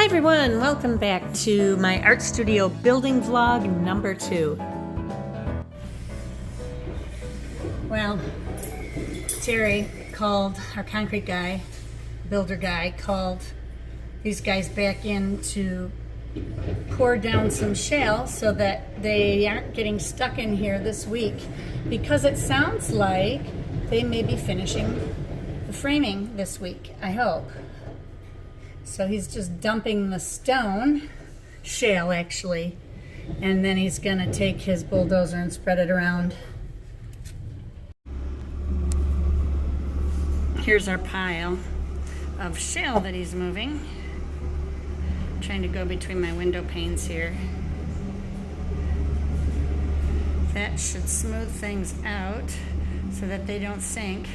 everyone, welcome back to my art studio building vlog number 2. Well, Terry called, our concrete guy, builder guy, called these guys back in to pour down some shale so that they aren't getting stuck in here this week, because it sounds like they may be finishing the framing this week, I hope. So he's just dumping the stone, shale actually, and then he's gonna take his bulldozer and spread it around. Here's our pile of shale that he's moving. I'm trying to go between my window panes here. That should smooth things out so that they don't sink.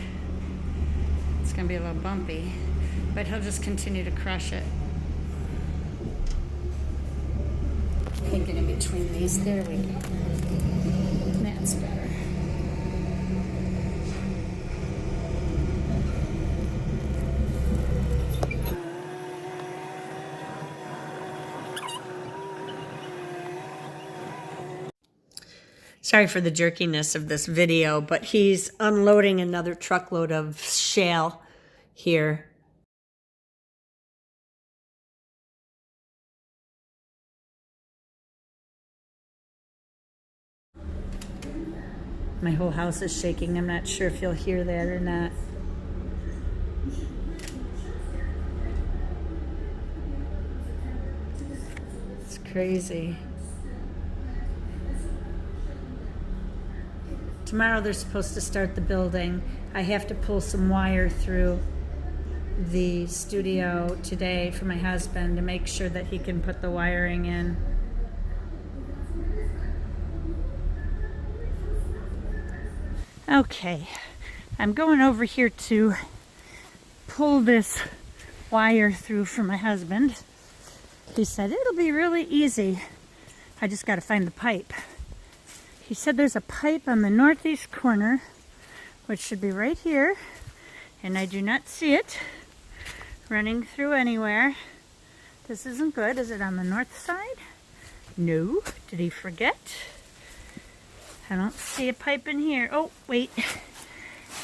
It's gonna be a little bumpy, but he'll just continue to crush it. Can't get in between these. There we go. That's better. Sorry for the jerkiness of this video, but he's unloading another truckload of shale here. My whole house is shaking. I'm not sure if you'll hear that or not. It's crazy. Tomorrow they're supposed to start the building. I have to pull some wire through the studio today for my husband to make sure that he can put the wiring in. Okay, I'm going over here to pull this wire through for my husband. He said it'll be really easy. I just got to find the pipe. He said there's a pipe on the northeast corner, which should be right here, and I do not see it running through anywhere. This isn't good. Is it on the north side? No. Did he forget? I don't see a pipe in here. Oh, wait.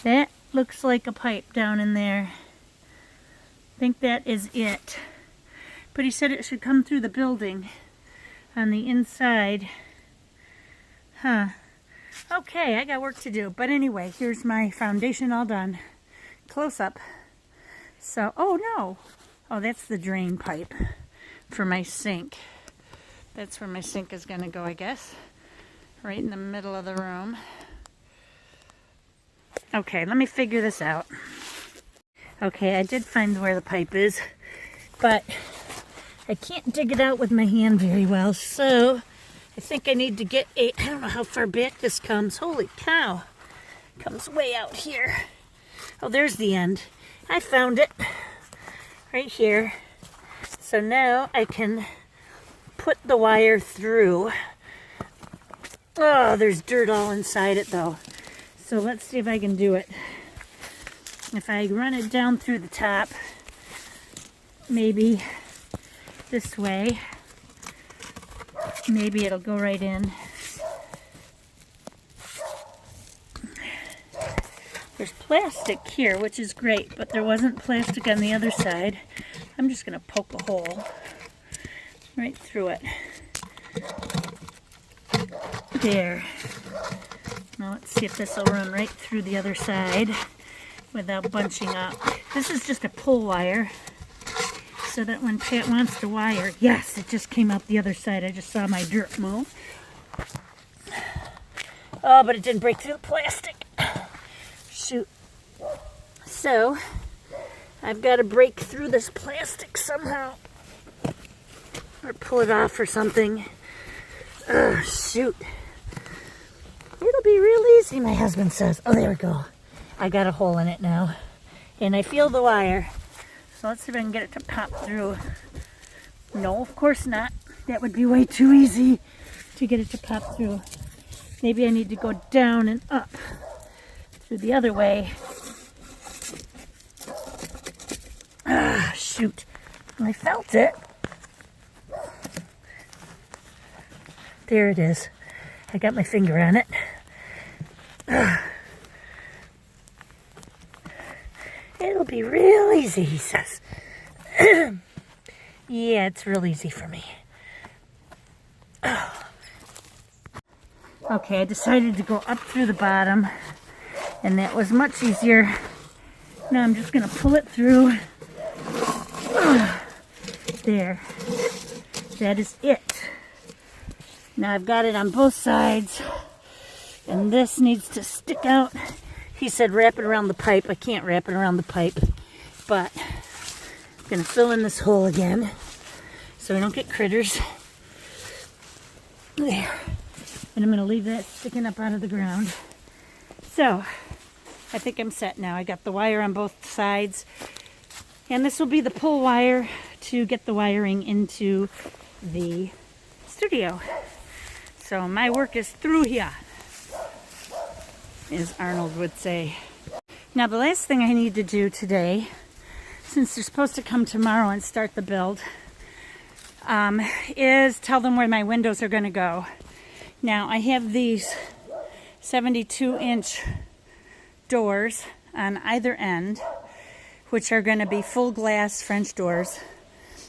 That looks like a pipe down in there. I think that is it. But he said it should come through the building on the inside. Huh. Okay, I got work to do. But anyway, here's my foundation all done. Close up. So, oh no. Oh, that's the drain pipe for my sink. That's where my sink is going to go, I guess. Right in the middle of the room. Okay, let me figure this out. Okay, I did find where the pipe is, but I can't dig it out with my hand very well, so I think I need to get I don't know how far back this comes. Holy cow. It comes way out here. Oh, there's the end. I found it. Right here. So now I can put the wire through. Oh, there's dirt all inside it though. So let's see if I can do it. If I run it down through the top, maybe this way, maybe it'll go right in. There's plastic here, which is great, but there wasn't plastic on the other side. I'm just going to poke a hole right through it. There. Now let's see if this will run right through the other side without bunching up. This is just a pull wire so that when Pat wants to wire, yes, it just came out the other side. I just saw my dirt move. Oh, but it didn't break through the plastic. Shoot. So, I've got to break through this plastic somehow. Or pull it off or something. Shoot. It'll be real easy, my husband says. Oh, there we go. I got a hole in it now. And I feel the wire. So let's see if I can get it to pop through. No, of course not. That would be way too easy to get it to pop through. Maybe I need to go down and up through the other way. Ah, shoot. I felt it. There it is. I got my finger on it. It'll be real easy, he says. Yeah, it's real easy for me. Okay, I decided to go up through the bottom, and that was much easier. Now I'm just going to pull it through. There. That is it. Now I've got it on both sides, and this needs to stick out. He said wrap it around the pipe. I can't wrap it around the pipe, but I'm going to fill in this hole again so I don't get critters. There. And I'm going to leave that sticking up out of the ground. So, I think I'm set now. I got the wire on both sides. And this will be the pull wire to get the wiring into the studio. So my work is through here, as Arnold would say. Now the last thing I need to do today, since they're supposed to come tomorrow and start the build, is tell them where my windows are going to go. Now I have these 72-inch doors on either end, which are going to be full glass French doors,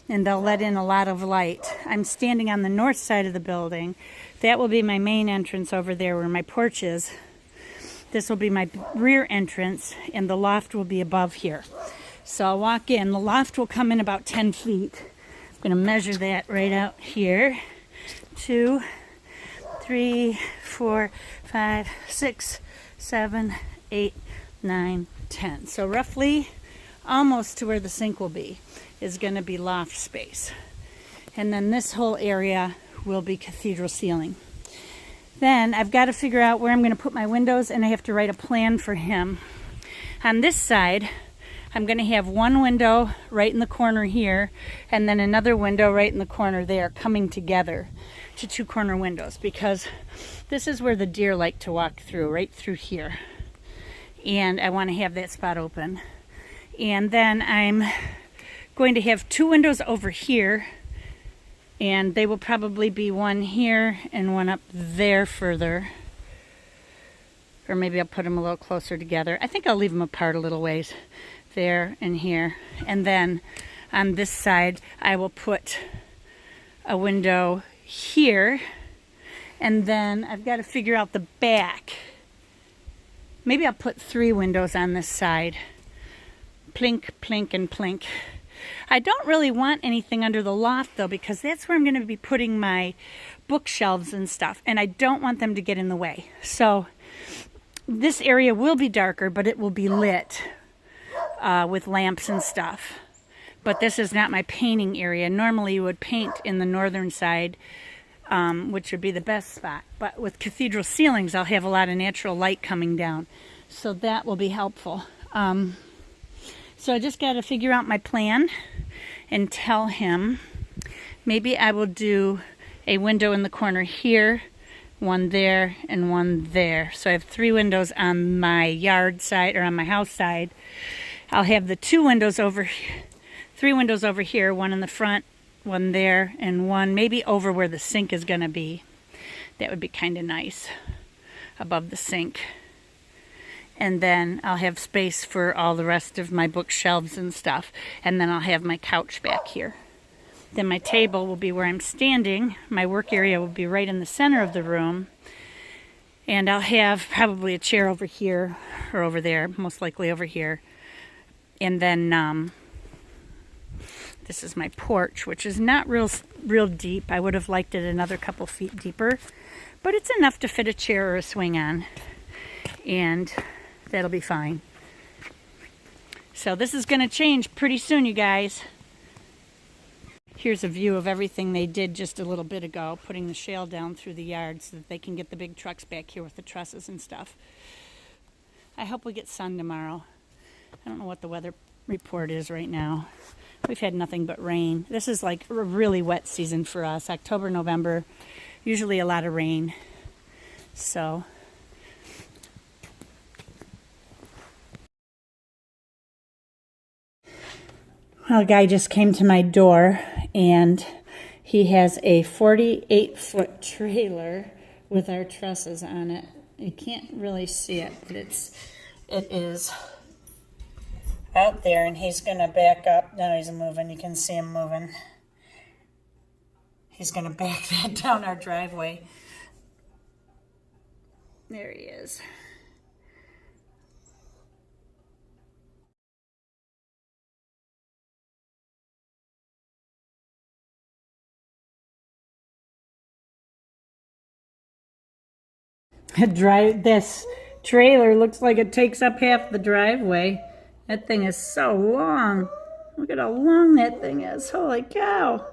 and they'll let in a lot of light. I'm standing on the north side of the building. That will be my main entrance over there where my porch is. This will be my rear entrance, and the loft will be above here. So I'll walk in. The loft will come in about 10 feet. I'm going to measure that right out here. 2, 3, 4, 5, 6, 7, 8, 9, 10. So roughly almost to where the sink will be is going to be loft space. And then this whole area will be cathedral ceiling. Then I've got to figure out where I'm going to put my windows, and I have to write a plan for him. On this side, I'm going to have one window right in the corner here, and then another window right in the corner there, coming together to 2 corner windows, because this is where the deer like to walk through, right through here. And I want to have that spot open. And then I'm going to have 2 windows over here, and they will probably be one here and one up there further. Or maybe I'll put them a little closer together. I think I'll leave them apart a little ways, there and here. And then on this side, I will put a window here. And then I've got to figure out the back. Maybe I'll put 3 windows on this side. Plink, plink, and plink. I don't really want anything under the loft though, because that's where I'm going to be putting my bookshelves and stuff, and I don't want them to get in the way. So this area will be darker, but it will be lit with lamps and stuff. But this is not my painting area. Normally you would paint in the northern side, which would be the best spot. But with cathedral ceilings, I'll have a lot of natural light coming down. So that will be helpful. So I just got to figure out my plan and tell him. Maybe I will do a window in the corner here, one there, and one there. So I have 3 windows on my yard side, or on my house side. I'll have the 2 windows over, 3 windows over here, one in the front, one there, and one maybe over where the sink is going to be. That would be kind of nice, above the sink. And then I'll have space for all the rest of my bookshelves and stuff. And then I'll have my couch back here. Then my table will be where I'm standing. My work area will be right in the center of the room. And I'll have probably a chair over here or over there, most likely over here. And then this is my porch, which is not real deep. I would have liked it another couple feet deeper. But it's enough to fit a chair or a swing on. And that'll be fine. So this is going to change pretty soon, you guys. Here's a view of everything they did just a little bit ago, putting the shale down through the yard so that they can get the big trucks back here with the trusses and stuff. I hope we get sun tomorrow. I don't know what the weather report is right now. We've had nothing but rain. This is like a really wet season for us. October, November, usually a lot of rain. So well, a guy just came to my door, and He has a 48-foot trailer with our trusses on it. You can't really see it, but it is out there, and he's going to back up. Now he's moving. You can see him moving. He's going to back that down our driveway. There he is. This trailer looks like it takes up half the driveway. That thing is so long. Look at how long that thing is. Holy cow.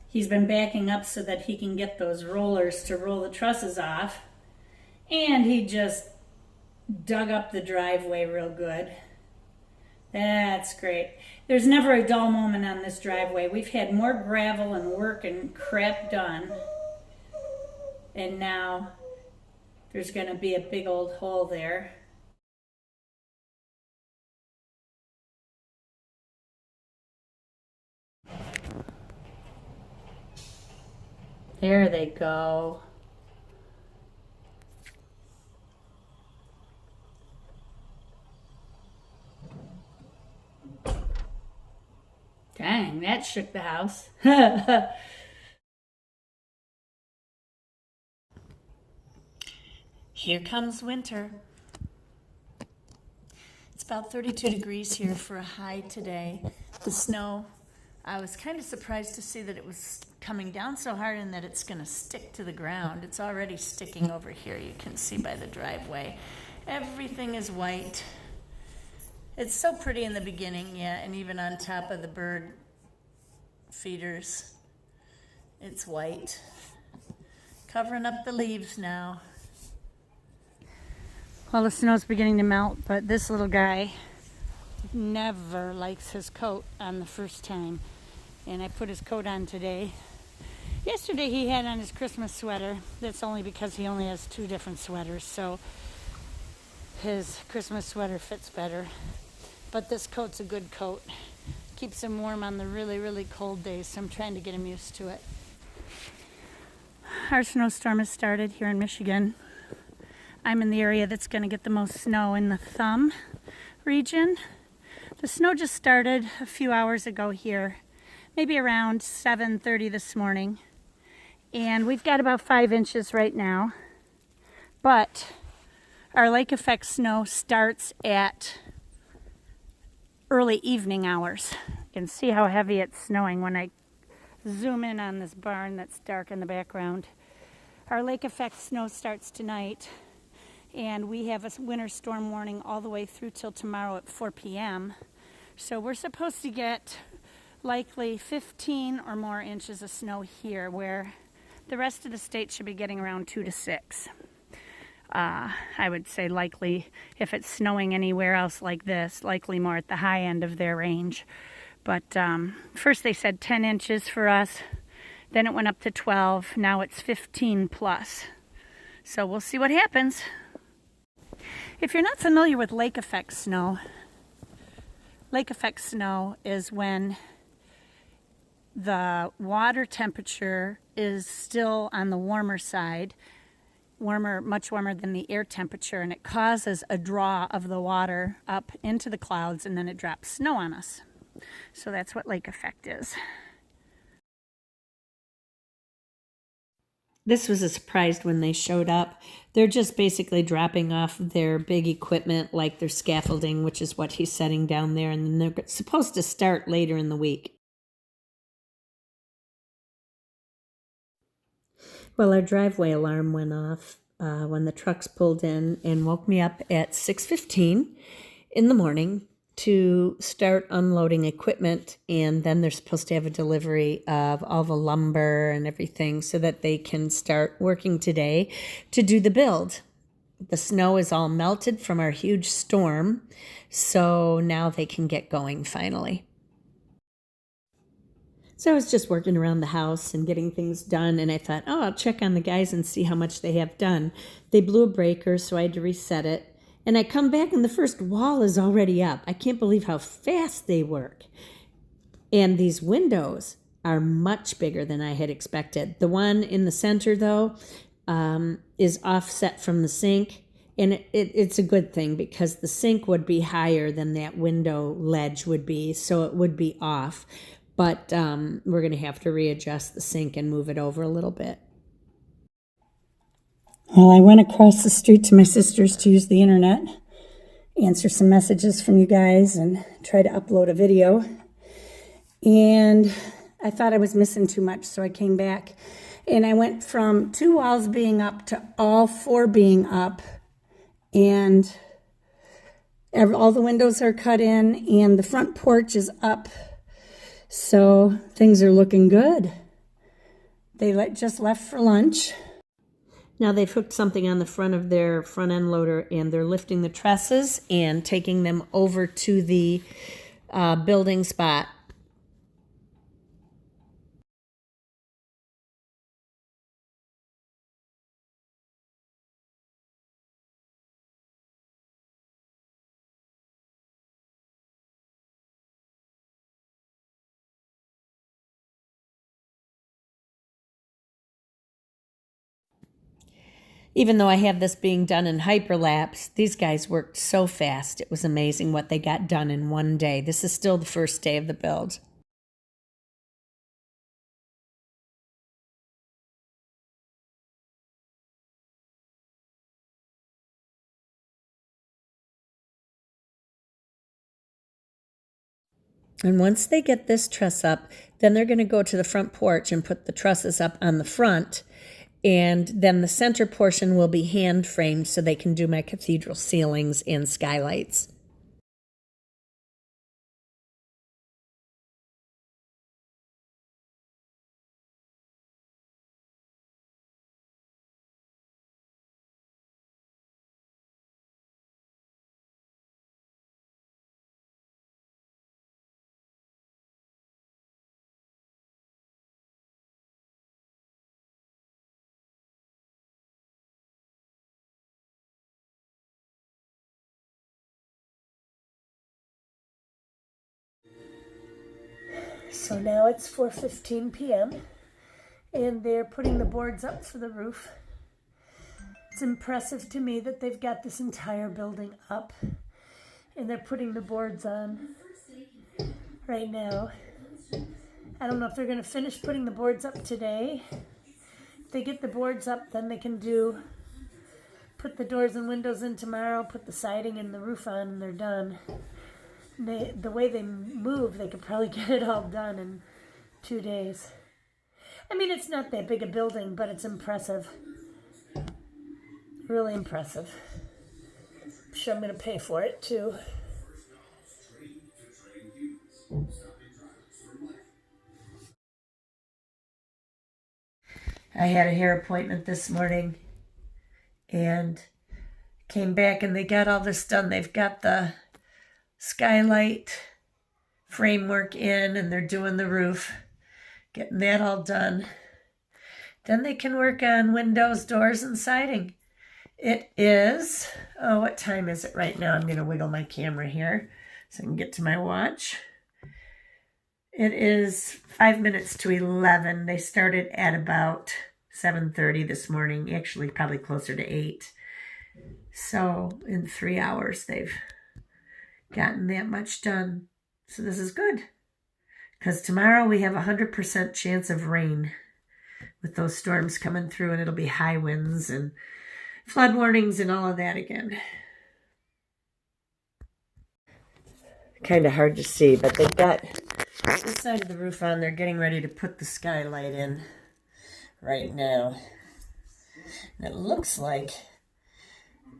He's been backing up so that he can get those rollers to roll the trusses off. And he just dug up the driveway real good. That's great. There's never a dull moment on this driveway. We've had more gravel and work and crap done. And now there's going to be a big old hole there. There they go. Dang, that shook the house. Here comes winter. It's about 32 degrees here for a high today. The snow, I was kind of surprised to see that it was coming down so hard and that it's going to stick to the ground. It's already sticking over here. You can see by the driveway. Everything is white. It's so pretty in the beginning, yeah, and even on top of the bird feeders, it's white. Covering up the leaves now. Well, the snow's beginning to melt, but this little guy never likes his coat on the first time. And I put his coat on today. Yesterday he had on his Christmas sweater. That's only because he only has 2 different sweaters, so his Christmas sweater fits better. But this coat's a good coat. Keeps him warm on the really, really cold days, so I'm trying to get him used to it. Our snowstorm has started here in Michigan. I'm in the area that's going to get the most snow in the Thumb region. The snow just started a few hours ago here, maybe around 7:30 this morning. And we've got about 5 inches right now. But our lake effect snow starts at early evening hours. You can see how heavy it's snowing when I zoom in on this barn that's dark in the background. Our lake effect snow starts tonight, and we have a winter storm warning all the way through till tomorrow at 4 p.m. So we're supposed to get likely 15 or more inches of snow here, where the rest of the state should be getting around 2 to 6. I would say likely, if it's snowing anywhere else like this, likely more at the high end of their range. But first they said 10 inches for us, then it went up to 12, now it's 15 plus. So we'll see what happens. If you're not familiar with lake effect snow is when the water temperature is still on the warmer side, much warmer than the air temperature, and it causes a draw of the water up into the clouds, and then it drops snow on us. So that's what lake effect is. This was a surprise when they showed up. They're just basically dropping off their big equipment, like their scaffolding, which is what he's setting down there, and then they're supposed to start later in the week. Well, our driveway alarm went off when the trucks pulled in and woke me up at 6:15 in the morning to start unloading equipment, and then they're supposed to have a delivery of all the lumber and everything so that they can start working today to do the build the snow is all melted from our huge storm, so now they can get going finally. So I was just working around the house and getting things done, and I thought, oh, I'll check on the guys and see how much they have done. They blew a breaker, so I had to reset it. And I come back and the first wall is already up. I can't believe how fast they work. And these windows are much bigger than I had expected. The one in the center, though, is offset from the sink. And it's a good thing because the sink would be higher than that window ledge would be, so it would be off. But we're going to have to readjust the sink and move it over a little bit. Well, I went across the street to my sister's to use the internet, answer some messages from you guys, and try to upload a video. And I thought I was missing too much, so I came back. And I went from 2 walls being up to all 4 being up. And all the windows are cut in, and the front porch is up. So things are looking good. They just left for lunch. Now they've hooked something on the front of their front end loader, and they're lifting the trusses and taking them over to the building spot. Even though I have this being done in hyperlapse, these guys worked so fast. It was amazing what they got done in one day. This is still the first day of the build. And once they get this truss up, then they're going to go to the front porch and put the trusses up on the front. And then the center portion will be hand framed so they can do my cathedral ceilings and skylights. So now it's 4:15 p.m. and they're putting the boards up for the roof. It's impressive to me that they've got this entire building up and they're putting the boards on right now. I don't know if they're going to finish putting the boards up today. If they get the boards up, then they can put the doors and windows in tomorrow, put the siding and the roof on, and they're done. The way they move, they could probably get it all done in 2 days. I mean, it's not that big a building, but it's impressive. Really impressive. I'm sure I'm going to pay for it, too. I had a hair appointment this morning and came back and they got all this done. They've got the skylight framework in and they're doing the roof, getting that all done. Then they can work on windows, doors, and siding. It is, what time is it right now? I'm going to wiggle my camera here so I can get to my watch. It is 5 minutes to 11. They started at about 7:30 this morning, actually probably closer to 8. So in 3 hours, they've gotten that much done. So this is good because tomorrow we have a 100% chance of rain with those storms coming through, and it'll be high winds and flood warnings and all of that again. Kind of hard to see, but they've got this side of the roof on. They're getting ready to put the skylight in right now. And it looks like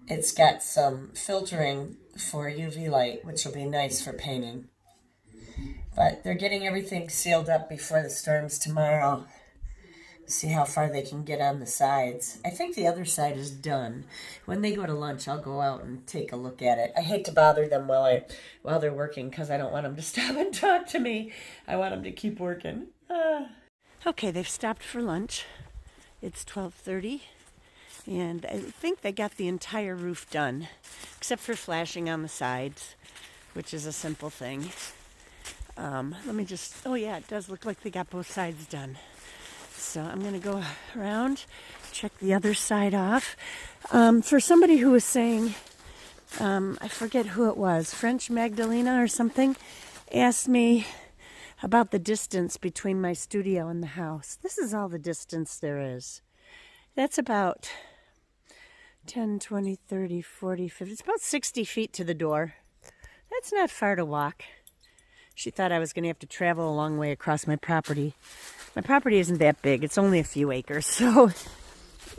it's got some filtering for UV light, which will be nice for painting. But they're getting everything sealed up before the storms tomorrow. See how far they can get on the sides. I think the other side is done. When they go to lunch, I'll go out and take a look at it. I hate to bother them while they're working because I don't want them to stop and talk to me. I want them to keep working. Okay, they've stopped for lunch. It's 12:30, and I think they got the entire roof done, except for flashing on the sides, which is a simple thing. Let me just, oh yeah, it does look like they got both sides done. So I'm going to go around, check the other side off. For somebody who was saying, I forget who it was, French Magdalena or something, asked me about the distance between my studio and the house. This is all the distance there is. That's about 10, 20, 30, 40, 50. It's about 60 feet to the door. That's not far to walk. She thought I was going to have to travel a long way across my property. My property isn't that big. It's only a few acres. So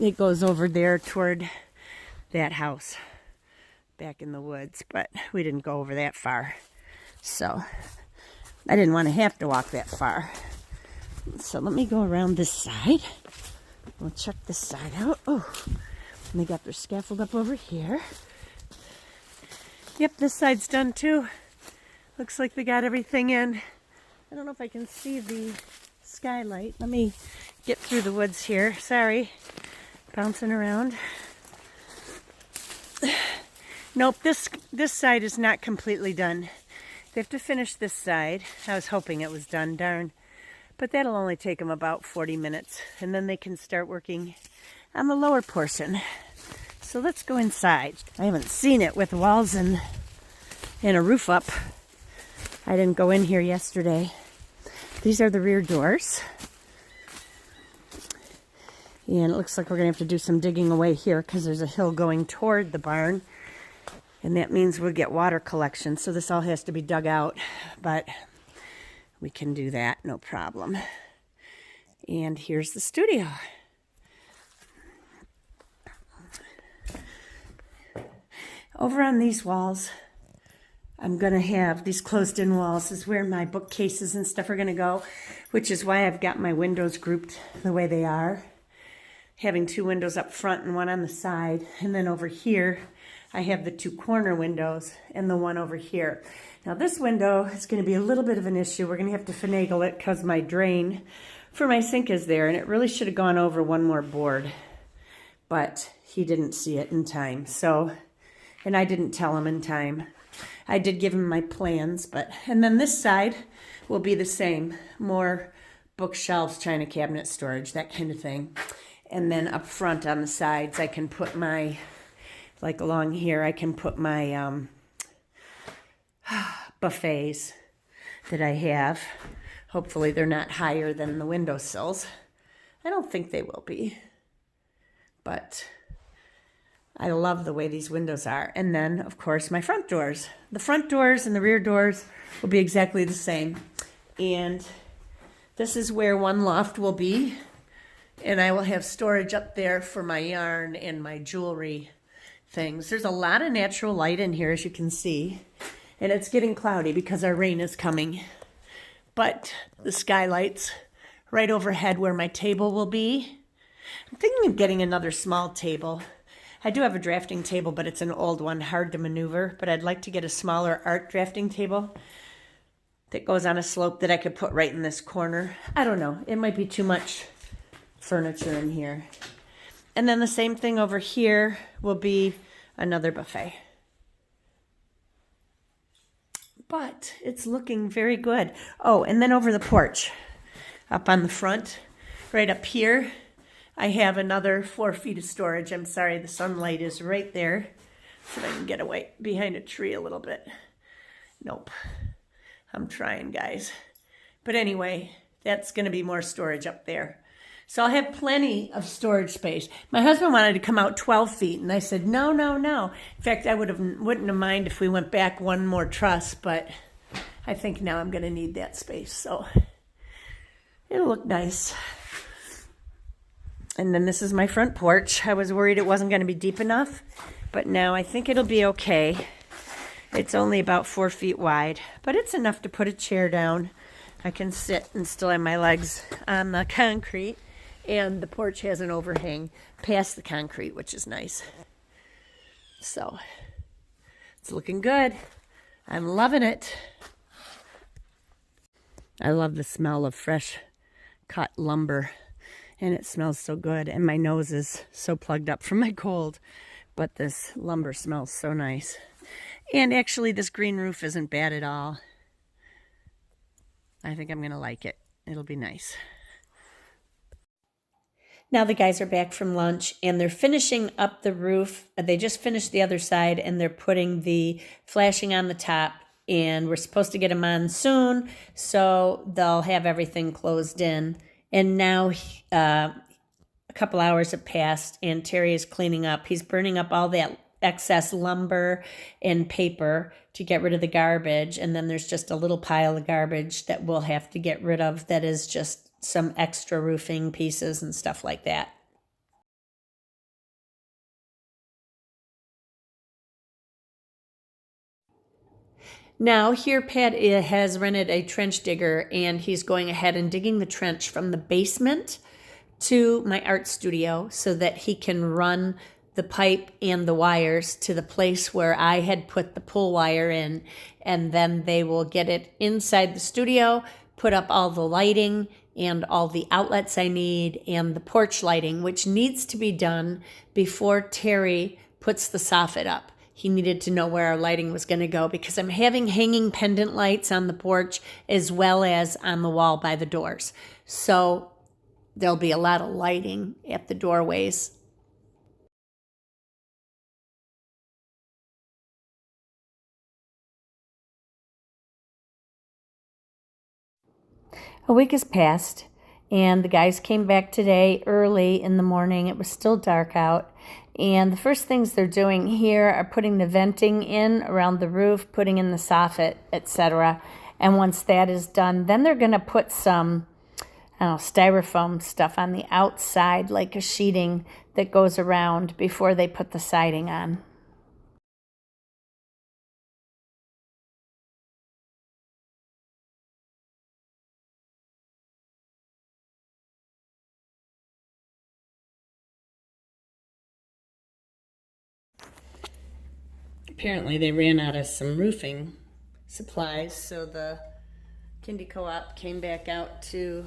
it goes over there toward that house back in the woods. But we didn't go over that far. So I didn't want to have to walk that far. So let me go around this side. We'll check this side out. Oh, and they got their scaffold up over here. Yep, this side's done too. Looks like they got everything in. I don't know if I can see the skylight. Let me get through the woods here. Sorry, bouncing around. Nope, this side is not completely done. They have to finish this side. I was hoping it was done, darn. But that'll only take them about 40 minutes. And then they can start working on the lower portion. So let's go inside. I haven't seen it with walls and a roof up. I didn't go in here yesterday. These are the rear doors. And it looks like we're going to have to do some digging away here because there's a hill going toward the barn. And that means we'll get water collection. So this all has to be dug out. But we can do that, no problem. And here's the studio. Over on these walls, I'm going to have these closed-in walls is where my bookcases and stuff are going to go, which is why I've got my windows grouped the way they are. Having two windows up front and one on the side. And then over here, I have the two corner windows and the one over here. Now this window is going to be a little bit of an issue. We're going to have to finagle it because my drain for my sink is there. And it really should have gone over one more board. But he didn't see it in time. And I didn't tell him in time. I did give him my plans, and then this side will be the same. More bookshelves, china cabinet storage, that kind of thing. And then up front on the sides, I can put my, like along here, I can put my buffets that I have. Hopefully they're not higher than the windowsills. I don't think they will be, but I love the way these windows are. And then, of course, my front doors. The front doors and the rear doors will be exactly the same. And this is where one loft will be. And I will have storage up there for my yarn and my jewelry things. There's a lot of natural light in here, as you can see. And it's getting cloudy because our rain is coming. But the skylights right overhead where my table will be. I'm thinking of getting another small table. I do have a drafting table, but it's an old one, hard to maneuver. But I'd like to get a smaller art drafting table that goes on a slope that I could put right in this corner. I don't know. It might be too much furniture in here. And then the same thing over here will be another buffet. But it's looking very good. Oh, and then over the porch, up on the front, right up here, I have another 4 feet of storage. I'm sorry, the sunlight is right there. So I can get away behind a tree a little bit. Nope. I'm trying, guys. But anyway, that's going to be more storage up there. So I'll have plenty of storage space. My husband wanted to come out 12 feet, and I said, no, no, no. In fact, I wouldn't have minded if we went back one more truss, but I think now I'm going to need that space. So it'll look nice. And then this is my front porch. I was worried it wasn't going to be deep enough, but now I think it'll be okay. It's only about 4 feet wide, but it's enough to put a chair down. I can sit and still have my legs on the concrete. And the porch has an overhang past the concrete, which is nice. So it's looking good. I'm loving it. I love the smell of fresh cut lumber, and it smells so good, and my nose is so plugged up from my cold, but this lumber smells so nice. And actually this green roof isn't bad at all. I think I'm gonna like it. It'll be nice. Now the guys are back from lunch and they're finishing up the roof. They just finished the other side and they're putting the flashing on the top, and we're supposed to get them on soon, so they'll have everything closed in. And now a couple hours have passed and Terry is cleaning up. He's burning up all that excess lumber and paper to get rid of the garbage, and then there's just a little pile of garbage that we'll have to get rid of that is just some extra roofing pieces and stuff like that. Now here Pat has rented a trench digger, and he's going ahead and digging the trench from the basement to my art studio so that he can run the pipe and the wires to the place where I had put the pull wire in, and then they will get it inside the studio, put up all the lighting and all the outlets I need and the porch lighting, which needs to be done before Terry puts the soffit up. He needed to know where our lighting was going to go because I'm having hanging pendant lights on the porch as well as on the wall by the doors. So there'll be a lot of lighting at the doorways. A week has passed, and the guys came back today early in the morning. It was still dark out, and the first things they're doing here are putting the venting in around the roof, putting in the soffit, etc. And once that is done, then they're going to put some styrofoam stuff on the outside, like a sheeting that goes around before they put the siding on. Apparently they ran out of some roofing supplies, so the Kindy Co-op came back out to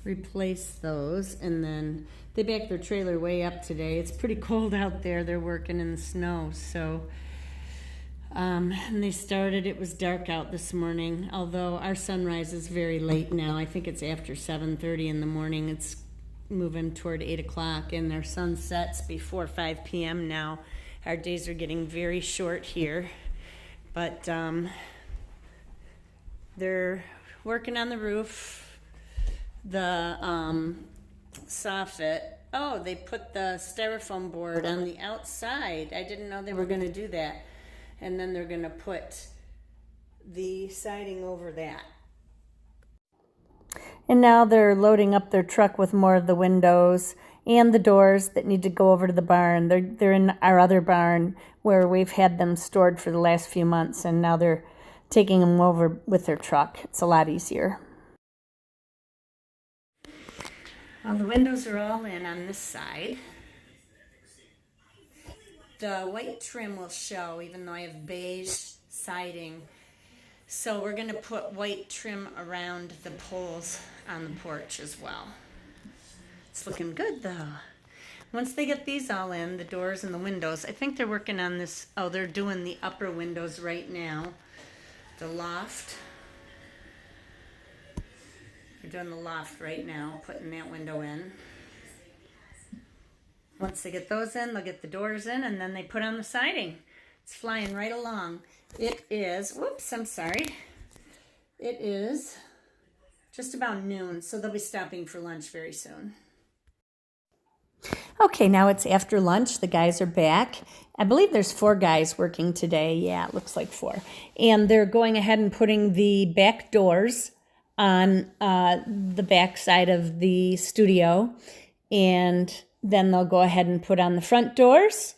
replace those, and then they backed their trailer way up today. It's pretty cold out there. They're working in the snow, so and they started. It was dark out this morning, although our sunrise is very late now. I think it's after 7:30 in the morning. It's moving toward 8 o'clock, and their sun sets before 5 p.m. now. Our days are getting very short here, but they're working on the roof, the soffit. Oh, they put the styrofoam board on the outside. I didn't know they were going to do that. And then they're going to put the siding over that. And now they're loading up their truck with more of the windows and the doors that need to go over to the barn. They're in our other barn where we've had them stored for the last few months, and now they're taking them over with their truck. It's a lot easier. Well, the windows are all in on this side. The white trim will show, even though I have beige siding. So we're going to put white trim around the poles on the porch as well. It's looking good though. Once they get these all in, the doors and the windows, I think they're working on this. Oh, they're doing the upper windows right now. The loft. They're doing the loft right now, putting that window in. Once they get those in, they'll get the doors in, and then they put on the siding. It's flying right along. It is, whoops, I'm sorry. It is just about noon, so they'll be stopping for lunch very soon. Okay, now it's after lunch. The guys are back. I believe there's 4 guys working today. Yeah, it looks like 4. And they're going ahead and putting the back doors on the back side of the studio. And then they'll go ahead and put on the front doors.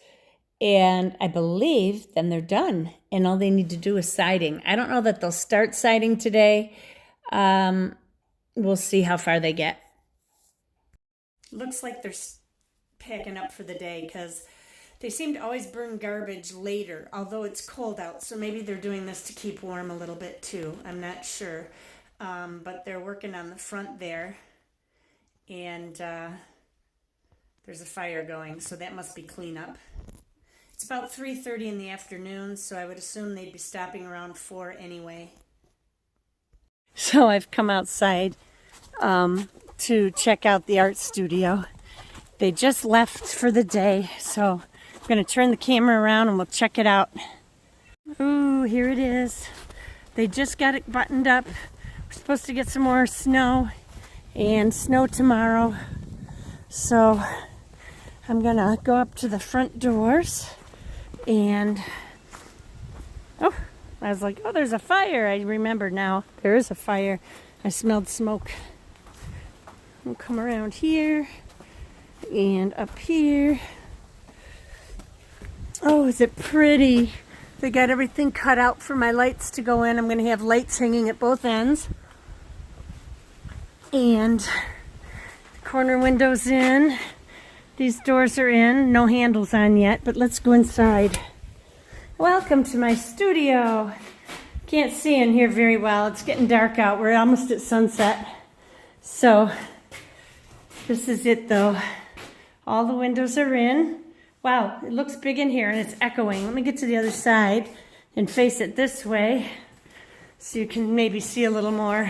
And I believe then they're done. And all they need to do is siding. I don't know that they'll start siding today. We'll see how far they get. looks like they're packing up for the day because they seem to always burn garbage later, although it's cold out. So maybe they're doing this to keep warm a little bit too. I'm not sure. But they're working on the front there. And there's a fire going, so that must be cleanup. It's about 3:30 in the afternoon, so I would assume they'd be stopping around 4 anyway. So I've come outside to check out the art studio. They just left for the day, so I'm going to turn the camera around and we'll check it out. Ooh, here it is. They just got it buttoned up. We're supposed to get some more snow and snow tomorrow. So I'm going to go up to the front doors and... Oh, I was like, oh, there's a fire. I remember now. There is a fire. I smelled smoke. We'll come around here. And up here. Oh, is it pretty? They got everything cut out for my lights to go in. I'm going to have lights hanging at both ends. And the corner windows in. These doors are in. No handles on yet, but let's go inside. Welcome to my studio. Can't see in here very well. It's getting dark out. We're almost at sunset. So this is it though. All the windows are in. Wow, it looks big in here and it's echoing. Let me get to the other side and face it this way so you can maybe see a little more.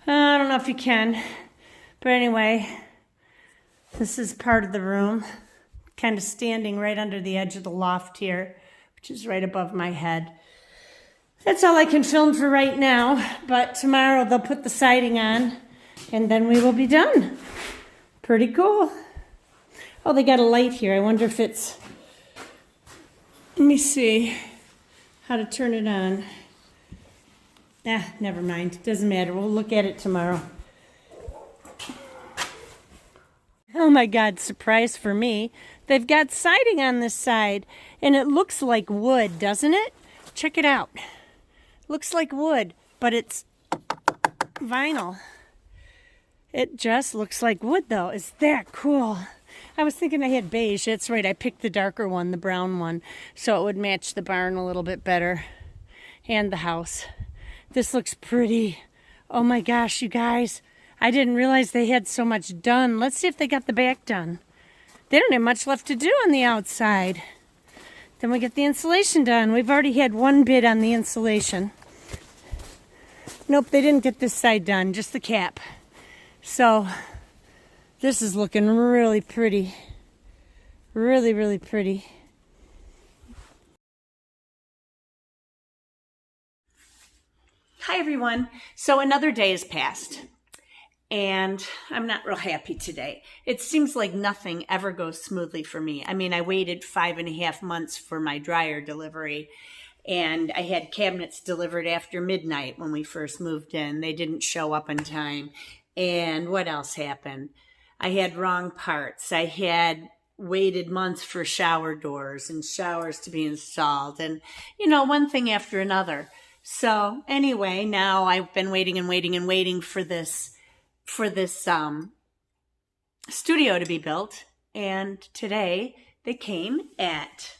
I don't know if you can, but anyway, this is part of the room. Kind of standing right under the edge of the loft here, which is right above my head. That's all I can film for right now, but tomorrow they'll put the siding on and then we will be done. Pretty cool. Oh, they got a light here. I wonder if it's... Let me see how to turn it on. Never mind. Doesn't matter. We'll look at it tomorrow. Oh my God, surprise for me. They've got siding on this side, and it looks like wood, doesn't it? Check it out. Looks like wood, but it's vinyl. It just looks like wood, though. Is that cool? I was thinking I had beige. That's right. I picked the darker one, the brown one, so it would match the barn a little bit better and the house. This looks pretty. Oh my gosh, you guys. I didn't realize they had so much done. Let's see if they got the back done. They don't have much left to do on the outside. Then we get the insulation done. We've already had one bid on the insulation. Nope, they didn't get this side done, just the cap. So this is looking really pretty. Really, really pretty. Hi everyone. So another day has passed and I'm not real happy today. It seems like nothing ever goes smoothly for me. I mean, I waited 5.5 months for my dryer delivery and I had cabinets delivered after midnight when we first moved in. They didn't show up in time. And what else happened? I had wrong parts. I had waited months for shower doors and showers to be installed and, one thing after another. So anyway, now I've been waiting and waiting and waiting for this studio to be built. And today they came at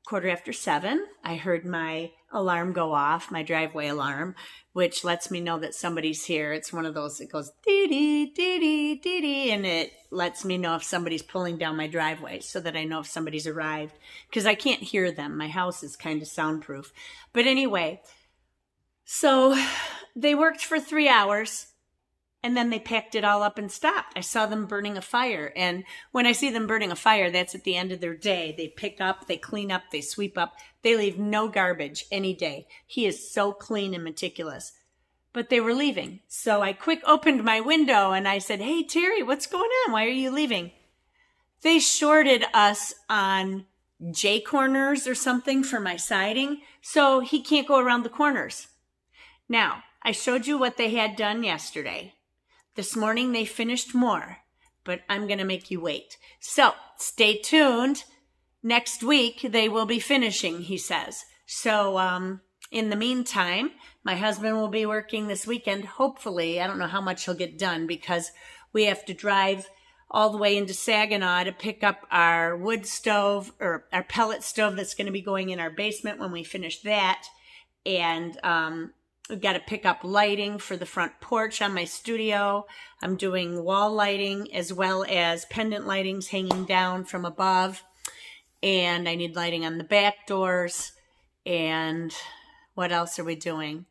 7:15. I heard my alarm go off, my driveway alarm, which lets me know that somebody's here. It's one of those that goes dee-dee, dee-dee, dee-dee, and it lets me know if somebody's pulling down my driveway so that I know if somebody's arrived because I can't hear them. My house is kind of soundproof. But anyway, so they worked for 3 hours and then they packed it all up and stopped. I saw them burning a fire. And when I see them burning a fire, that's at the end of their day. They pick up, they clean up, they sweep up. They leave no garbage any day. He is so clean and meticulous. But they were leaving. So I quick opened my window and I said, "Hey, Terry, what's going on? Why are you leaving?" They shorted us on J corners or something for my siding. So he can't go around the corners. Now, I showed you what they had done yesterday. This morning they finished more, but I'm going to make you wait. So stay tuned. Next week they will be finishing, he says. So in the meantime, my husband will be working this weekend. Hopefully, I don't know how much he'll get done because we have to drive all the way into Saginaw to pick up our wood stove, or our pellet stove that's going to be going in our basement when we finish that. And we've got to pick up lighting for the front porch on my studio. I'm doing wall lighting as well as pendant lightings hanging down from above. And I need lighting on the back doors. And what else are we doing?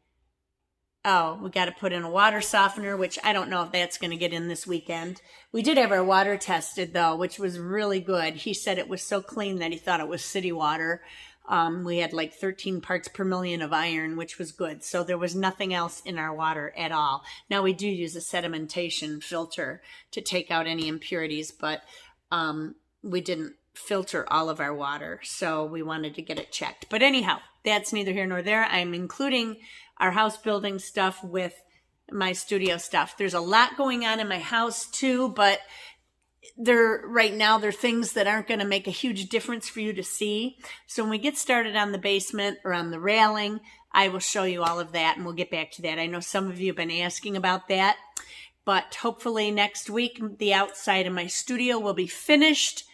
Oh, we got to put in a water softener, which I don't know if that's going to get in this weekend. We did have our water tested, though, which was really good. He said it was so clean that he thought it was city water. We had like 13 parts per million of iron, which was good. So there was nothing else in our water at all. Now we do use a sedimentation filter to take out any impurities, but we didn't filter all of our water. So we wanted to get it checked. But anyhow, that's neither here nor there. I'm including our house building stuff with my studio stuff. There's a lot going on in my house too, but right now they're things that aren't going to make a huge difference for you to see. So when we get started on the basement or on the railing, I will show you all of that and we'll get back to that. I know some of you have been asking about that, but hopefully next week the outside of my studio will be finished,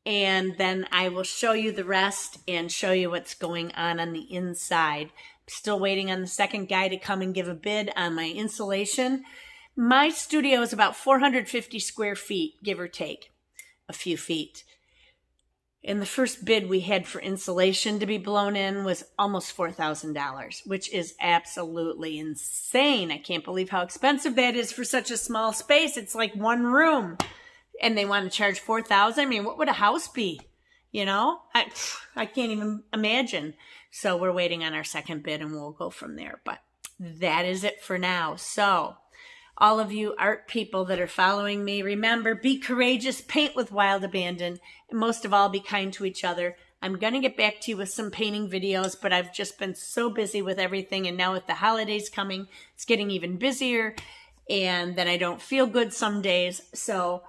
and then I will show you the rest and show you what's going on the inside. Still waiting on the second guy to come and give a bid on my insulation. My studio is about 450 square feet, give or take a few feet. And the first bid we had for insulation to be blown in was almost $4,000, which is absolutely insane. I can't believe how expensive that is for such a small space. It's like one room. And they want to charge $4,000. I mean, what would a house be? You know, I can't even imagine. So we're waiting on our second bid and we'll go from there. But that is it for now. So all of you art people that are following me, remember, be courageous, paint with wild abandon, and most of all, be kind to each other. I'm going to get back to you with some painting videos, but I've just been so busy with everything. And now with the holidays coming, it's getting even busier. And then I don't feel good some days. So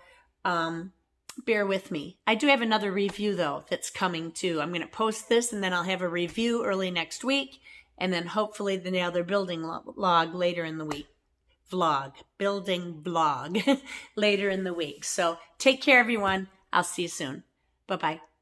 bear with me. I do have another review, though, that's coming too. I'm going to post this, and then I'll have a review early next week, and then hopefully the other building log later in the week. Building vlog later in the week. So take care, everyone. I'll see you soon. Bye-bye.